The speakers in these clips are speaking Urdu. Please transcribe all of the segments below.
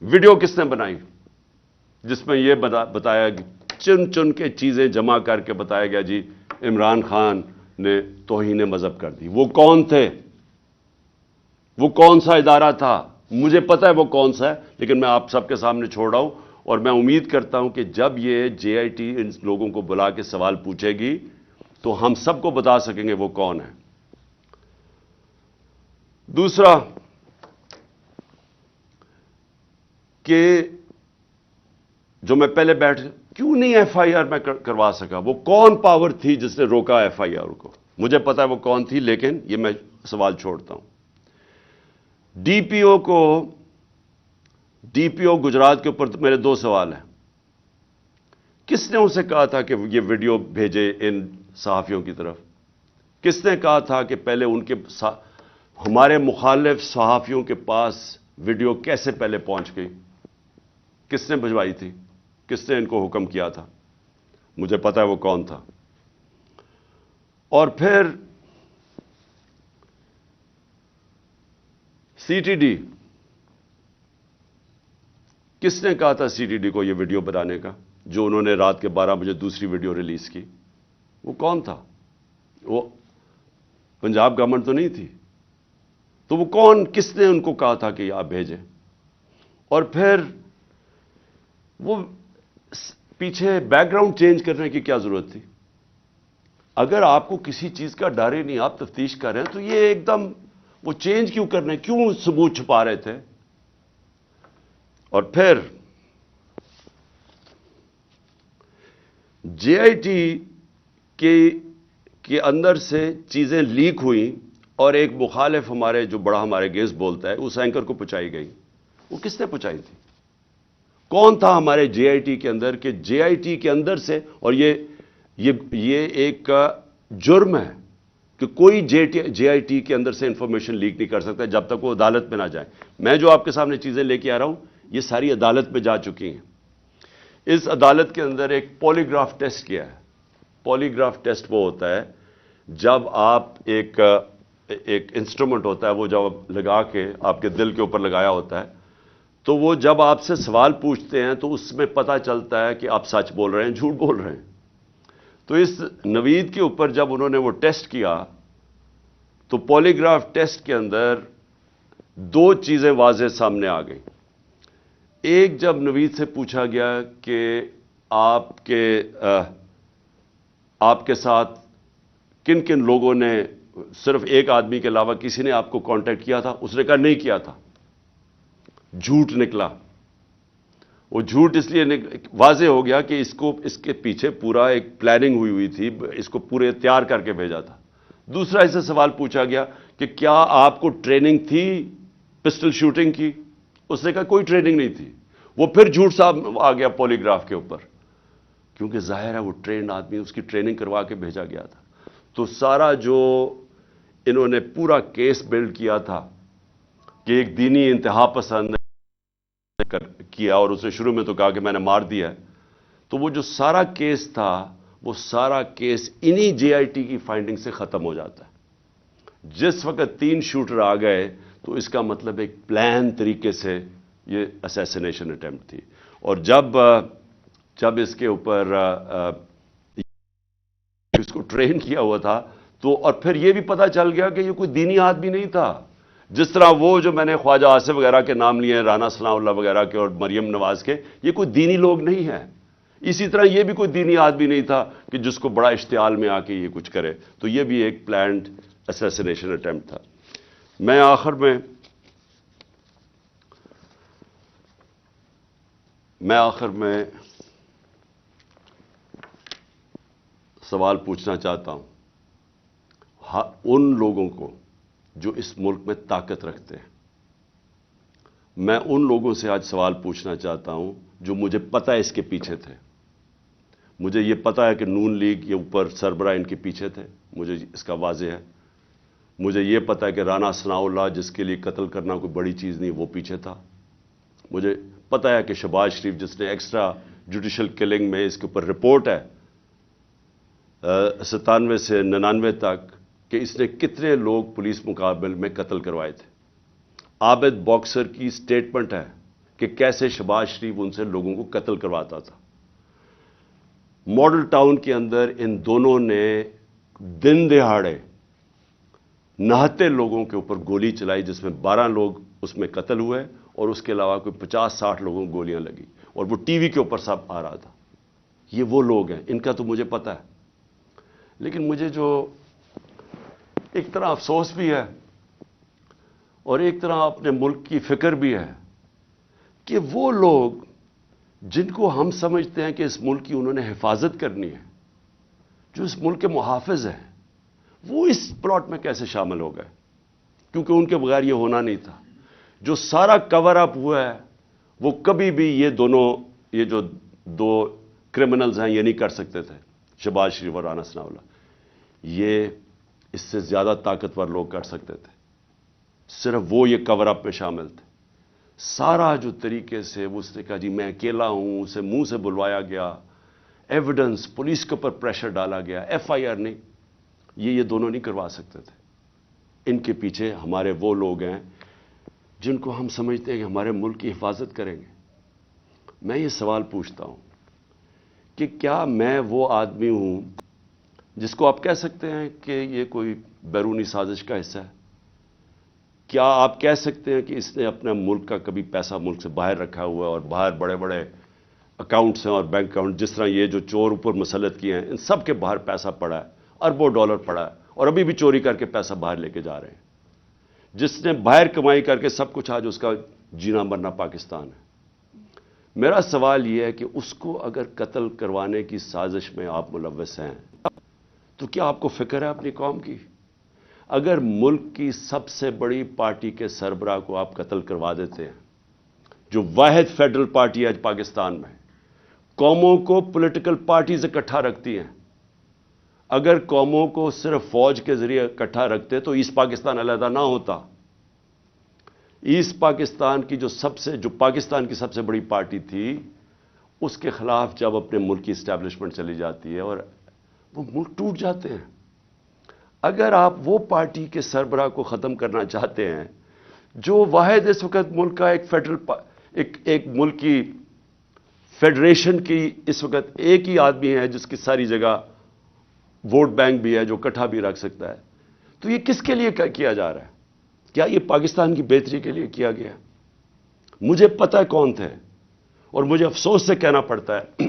ویڈیو کس نے بنائی جس میں یہ بتایا کہ چن چن کے چیزیں جمع کر کے بتایا گیا جی عمران خان نے توہین مذہب کر دی؟ وہ کون تھے؟ وہ کون سا ادارہ تھا؟ مجھے پتا ہے وہ کون سا ہے، لیکن میں آپ سب کے سامنے چھوڑ رہا ہوں، اور میں امید کرتا ہوں کہ جب یہ جے آئی ٹی ان لوگوں کو بلا کے سوال پوچھے گی تو ہم سب کو بتا سکیں گے وہ کون ہے۔ دوسرا کہ جو میں پہلے کیوں نہیں ایف آئی آر میں کروا سکا؟ وہ کون پاور تھی جس نے روکا ایف آئی آر کو؟ مجھے پتا ہے وہ کون تھی، لیکن یہ میں سوال چھوڑتا ہوں۔ ڈی پی او گجرات کے اوپر میرے دو سوال ہیں۔ کس نے اسے کہا تھا کہ یہ ویڈیو بھیجے ان صحافیوں کی طرف؟ کس نے کہا تھا کہ پہلے ان کے ہمارے مخالف صحافیوں کے پاس ویڈیو کیسے پہلے پہنچ گئی؟ کس نے بھجوائی تھی؟ کس نے ان کو حکم کیا تھا؟ مجھے پتا ہے وہ کون تھا۔ اور پھر سی ٹی ڈی، کس نے کہا تھا سی ٹی ڈی کو یہ ویڈیو بنانے کا جو انہوں نے رات کے 12 بجے دوسری ویڈیو ریلیز کی؟ وہ کون تھا؟ وہ پنجاب گورنمنٹ تو نہیں تھی، تو وہ کون، کس نے ان کو کہا تھا کہ آپ بھیجیں؟ اور پھر وہ پیچھے بیک گراؤنڈ چینج کرنے کی کیا ضرورت تھی؟ اگر آپ کو کسی چیز کا ڈر ہی نہیں، آپ تفتیش کر رہے ہیں، تو یہ ایک دم وہ چینج کیوں کرنے، کیوں ثبوت چھپا رہے تھے؟ اور پھر جے آئی ٹی کے اندر سے چیزیں لیک ہوئیں اور ایک مخالف ہمارے جو بڑا ہمارے گیس بولتا ہے اس اینکر کو پہنچائی گئی۔ وہ کس نے پہنچائی تھی؟ کون تھا ہمارے جے آئی ٹی کے اندر کہ جے آئی ٹی کے اندر سے، اور یہ ایک جرم ہے کہ کوئی جے آئی ٹی کے اندر سے انفارمیشن لیک نہیں کر سکتا جب تک وہ عدالت میں نہ جائے۔ میں جو آپ کے سامنے چیزیں لے کے آ رہا ہوں یہ ساری عدالت میں جا چکی ہیں۔ اس عدالت کے اندر ایک پولی گراف ٹیسٹ کیا ہے۔ پولی گراف ٹیسٹ وہ ہوتا ہے جب آپ ایک انسٹرومنٹ ہوتا ہے وہ جب لگا کے آپ کے دل کے اوپر لگایا ہوتا ہے، تو وہ جب آپ سے سوال پوچھتے ہیں تو اس میں پتہ چلتا ہے کہ آپ سچ بول رہے ہیں جھوٹ بول رہے ہیں۔ تو اس نوید کے اوپر جب انہوں نے وہ ٹیسٹ کیا تو پولی گراف ٹیسٹ کے اندر دو چیزیں واضح سامنے آ گئیں۔ ایک، جب نوید سے پوچھا گیا کہ آپ کے ساتھ کن کن لوگوں نے، صرف ایک آدمی کے علاوہ کسی نے آپ کو کانٹیکٹ کیا تھا؟ اس نے کہا نہیں کیا تھا۔ جھوٹ نکلا۔ وہ جھوٹ اس لیے واضح ہو گیا کہ اس کے پیچھے پورا ایک پلاننگ ہوئی تھی، اس کو پورے تیار کر کے بھیجا تھا۔ دوسرا، اس سے سوال پوچھا گیا کہ کیا آپ کو ٹریننگ تھی پسٹل شوٹنگ کی؟ اس نے کہا کوئی ٹریننگ نہیں تھی۔ وہ پھر جھوٹ صاحب آ گیا پولی گراف کے اوپر، کیونکہ ظاہر ہے وہ ٹرینڈ آدمی، اس کی ٹریننگ کروا کے بھیجا گیا تھا۔ تو سارا جو انہوں نے پورا کیس بلڈ کیا تھا کہ ایک دینی انتہا پسند کیا، اور اسے شروع میں تو کہا کہ میں نے مار دیا ہے، تو وہ جو سارا کیس تھا وہ سارا کیس انہی جے آئی ٹی کی فائنڈنگ سے ختم ہو جاتا ہے۔ جس وقت 3 شوٹر آ گئے تو اس کا مطلب ایک پلان طریقے سے یہ اسیسینیشن اٹیمپٹ تھی۔ اور جب اس کے اوپر اس کو ٹرین کیا ہوا تھا تو، اور پھر یہ بھی پتا چل گیا کہ یہ کوئی دینی آدمی نہیں تھا۔ جس طرح وہ جو میں نے خواجہ آصف وغیرہ کے نام لیے، رانا ثناء اللہ وغیرہ کے اور مریم نواز کے، یہ کوئی دینی لوگ نہیں ہیں۔ اسی طرح یہ بھی کوئی دینی آدمی نہیں تھا کہ جس کو بڑا اشتعال میں آ کے یہ کچھ کرے۔ تو یہ بھی ایک پلانڈ اسیسینیشن اٹیمپٹ تھا۔ میں آخر میں سوال پوچھنا چاہتا ہوں ان لوگوں کو جو اس ملک میں طاقت رکھتے ہیں۔ میں ان لوگوں سے آج سوال پوچھنا چاہتا ہوں جو مجھے پتہ ہے اس کے پیچھے تھے۔ مجھے یہ پتہ ہے کہ نون لیگ یہ اوپر سربراہ ان کے پیچھے تھے، مجھے اس کا واضح ہے۔ مجھے یہ پتہ ہے کہ رانا ثناء اللہ جس کے لیے قتل کرنا کوئی بڑی چیز نہیں، وہ پیچھے تھا۔ مجھے پتہ ہے کہ شہباز شریف جس نے ایکسٹرا جوڈیشل کلنگ میں، اس کے اوپر رپورٹ ہے 97 سے 99 تک، کہ اس نے کتنے لوگ پولیس مقابل میں قتل کروائے تھے۔ عابد باکسر کی سٹیٹمنٹ ہے کہ کیسے شہباز شریف ان سے لوگوں کو قتل کرواتا تھا. ماڈل ٹاؤن کے اندر ان دونوں نے دن دہاڑے نہتے لوگوں کے اوپر گولی چلائی، جس میں 12 لوگ اس میں قتل ہوئے اور اس کے علاوہ کوئی 50-60 لوگوں کو گولیاں لگی، اور وہ ٹی وی کے اوپر سب آ رہا تھا. یہ وہ لوگ ہیں، ان کا تو مجھے پتا ہے. لیکن مجھے جو ایک طرح افسوس بھی ہے اور ایک طرح اپنے ملک کی فکر بھی ہے کہ وہ لوگ جن کو ہم سمجھتے ہیں کہ اس ملک کی انہوں نے حفاظت کرنی ہے، جو اس ملک کے محافظ ہیں، وہ اس پلاٹ میں کیسے شامل ہو گئے؟ کیونکہ ان کے بغیر یہ ہونا نہیں تھا. جو سارا کور اپ ہوا ہے وہ کبھی بھی یہ جو دو کرمنلز ہیں یہ نہیں کر سکتے تھے، شہباز شریف اور رانا ثناءاللہ. یہ اس سے زیادہ طاقتور لوگ کر سکتے تھے، صرف وہ یہ کور اپ میں شامل تھے. سارا جو طریقے سے اس نے کہا جی میں اکیلا ہوں، اسے منہ سے بلوایا گیا، ایویڈنس پولیس کے اوپر پریشر ڈالا گیا، ایف آئی آر نہیں، یہ دونوں نہیں کروا سکتے تھے. ان کے پیچھے ہمارے وہ لوگ ہیں جن کو ہم سمجھتے ہیں کہ ہمارے ملک کی حفاظت کریں گے. میں یہ سوال پوچھتا ہوں کہ کیا میں وہ آدمی ہوں جس کو آپ کہہ سکتے ہیں کہ یہ کوئی بیرونی سازش کا حصہ ہے؟ کیا آپ کہہ سکتے ہیں کہ اس نے اپنے ملک کا کبھی پیسہ ملک سے باہر رکھا ہوا ہے اور باہر بڑے بڑے اکاؤنٹس ہیں اور بینک اکاؤنٹ، جس طرح یہ جو چور اوپر مسلط کیے ہیں ان سب کے باہر پیسہ پڑا ہے، اربوں ڈالر پڑا ہے، اور ابھی بھی چوری کر کے پیسہ باہر لے کے جا رہے ہیں. جس نے باہر کمائی کر کے سب کچھ، آج اس کا جینا مرنا پاکستان ہے. میرا سوال یہ ہے کہ اس کو اگر قتل کروانے کی سازش میں آپ ملوث ہیں تو کیا آپ کو فکر ہے اپنی قوم کی؟ اگر ملک کی سب سے بڑی پارٹی کے سربراہ کو آپ قتل کروا دیتے ہیں، جو واحد فیڈرل پارٹی آج پاکستان میں، قوموں کو پولیٹیکل پارٹیز اکٹھا رکھتی ہیں. اگر قوموں کو صرف فوج کے ذریعے اکٹھا رکھتے تو ایسٹ پاکستان علیحدہ نہ ہوتا. ایسٹ پاکستان کی جو پاکستان کی سب سے بڑی پارٹی تھی، اس کے خلاف جب اپنے ملک کی اسٹیبلشمنٹ چلی جاتی ہے اور وہ ملک ٹوٹ جاتے ہیں. اگر آپ وہ پارٹی کے سربراہ کو ختم کرنا چاہتے ہیں جو واحد اس وقت ملک کا ایک ملک کی فیڈریشن کی اس وقت ایک ہی آدمی ہے جس کی ساری جگہ ووٹ بینک بھی ہے، جو اکٹھا بھی رکھ سکتا ہے، تو یہ کس کے لیے کیا جا رہا ہے؟ کیا یہ پاکستان کی بہتری کے لیے کیا گیا؟ مجھے پتہ ہے کون تھے، اور مجھے افسوس سے کہنا پڑتا ہے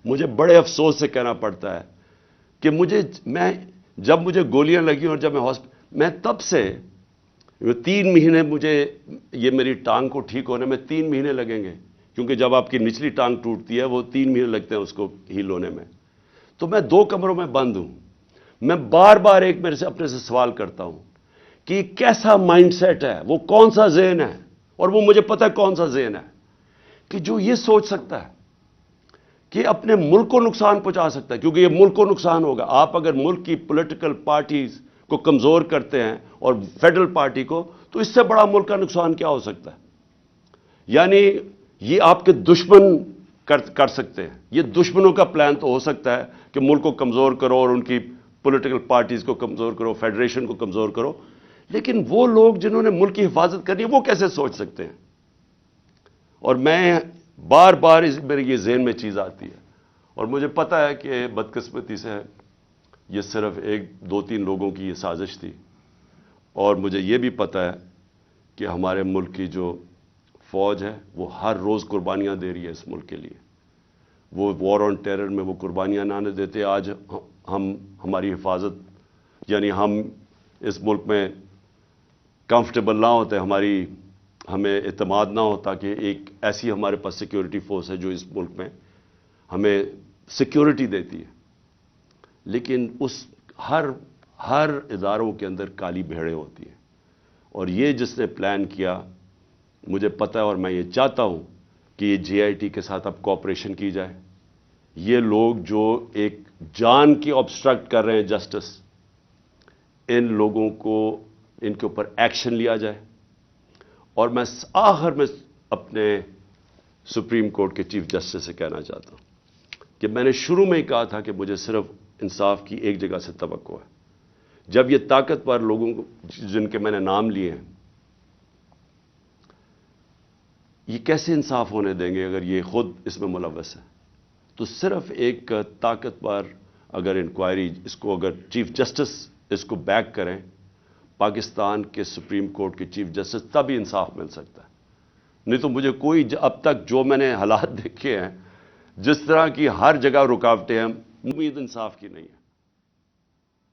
مجھے بڑے افسوس سے کہنا پڑتا ہے کہ جب مجھے گولیاں لگی اور جب میں تب سے 3 مہینے، یہ میری ٹانگ کو ٹھیک ہونے میں 3 مہینے لگیں گے، کیونکہ جب آپ کی نچلی ٹانگ ٹوٹتی ہے وہ 3 مہینے لگتے ہیں اس کو ہیل ہونے میں. تو میں 2 کمروں میں بند ہوں. میں بار بار اپنے سے سوال کرتا ہوں کہ کیسا مائنڈ سیٹ ہے، وہ کون سا ذہن ہے، اور وہ مجھے پتہ ہے کون سا ذہن ہے کہ جو یہ سوچ سکتا ہے کہ اپنے ملک کو نقصان پہنچا سکتا ہے، کیونکہ یہ ملک کو نقصان ہوگا. آپ اگر ملک کی پولیٹیکل پارٹیز کو کمزور کرتے ہیں اور فیڈرل پارٹی کو، تو اس سے بڑا ملک کا نقصان کیا ہو سکتا ہے؟ یعنی یہ آپ کے دشمن کر سکتے ہیں. یہ دشمنوں کا پلان تو ہو سکتا ہے کہ ملک کو کمزور کرو اور ان کی پولیٹیکل پارٹیز کو کمزور کرو، فیڈریشن کو کمزور کرو، لیکن وہ لوگ جنہوں نے ملک کی حفاظت کرنی ہے وہ کیسے سوچ سکتے ہیں؟ اور میں بار بار میرے یہ ذہن میں چیز آتی ہے، اور مجھے پتہ ہے کہ بدقسمتی سے یہ صرف 1-2-3 لوگوں کی یہ سازش تھی، اور مجھے یہ بھی پتہ ہے کہ ہمارے ملک کی جو فوج ہے وہ ہر روز قربانیاں دے رہی ہے اس ملک کے لیے. وہ وار آن ٹیرر میں وہ قربانیاں نہ دیتے، آج ہماری حفاظت، یعنی ہم اس ملک میں کمفرٹیبل نہ ہوتے، ہمیں اعتماد نہ ہوتا کہ ایک ایسی ہمارے پاس سیکیورٹی فورس ہے جو اس ملک میں ہمیں سیکیورٹی دیتی ہے. لیکن ہر اداروں کے اندر کالی بھیڑیں ہوتی ہیں، اور یہ جس نے پلان کیا، مجھے پتہ ہے اور میں یہ چاہتا ہوں کہ یہ جے آئی ٹی کے ساتھ اب کوآپریشن کی جائے. یہ لوگ جو ایک جان کی آبسٹرکٹ کر رہے ہیں جسٹس، ان لوگوں کو ان کے اوپر ایکشن لیا جائے. اور میں آخر میں اپنے سپریم کورٹ کے چیف جسٹس سے کہنا چاہتا ہوں کہ میں نے شروع میں ہی کہا تھا کہ مجھے صرف انصاف کی ایک جگہ سے توقع ہے. جب یہ طاقتور لوگوں کو جن کے میں نے نام لیے ہیں یہ کیسے انصاف ہونے دیں گے اگر یہ خود اس میں ملوث ہے؟ تو صرف ایک طاقتور اگر انکوائری اس کو اگر چیف جسٹس اس کو بیک کریں، پاکستان کے سپریم کورٹ کے چیف جسٹس، تب ہی انصاف مل سکتا ہے. نہیں تو مجھے کوئی اب تک جو میں نے حالات دیکھے ہیں، جس طرح کی ہر جگہ رکاوٹیں ہیں، امید انصاف کی نہیں ہے.